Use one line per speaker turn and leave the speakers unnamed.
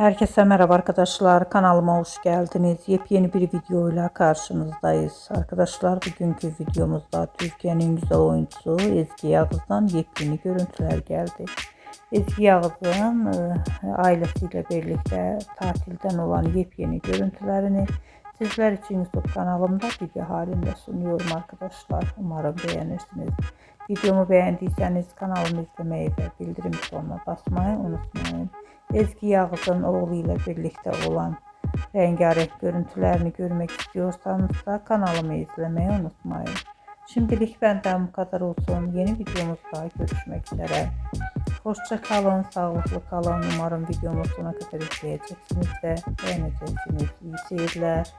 Herkese merhaba arkadaşlar. Kanalıma hoş geldiniz. Yepyeni bir videoyla karşınızdayız. Arkadaşlar bugünkü videomuzda Türkiye'nin en güzel oyuncusu Ezgi Yağız'dan yepyeni görüntüler geldi. Ezgi Yağız'ın ailesiyle birlikte tatilden olan yepyeni görüntülerini sizler için YouTube kanalımda video halinde sunuyorum arkadaşlar. Umarım beğenirsiniz. Videomu beğendiyseniz kanalımı izlemeyi ve bildirim butonuna basmayı unutmayın. Ezgi Yağız'ın oğluyla birlikte olan rengarenk görüntülerini görmek istiyorsanız da kanalımı izlemeyi unutmayın. Şimdilik benden bu kadar olsun. Yeni videomuzda görüşmek üzere. Hoşça kalın, sağlıklı kalın. Umarım videomu sonuna kadar izleyeceksiniz ve beğeneceksiniz. İyi seyirler.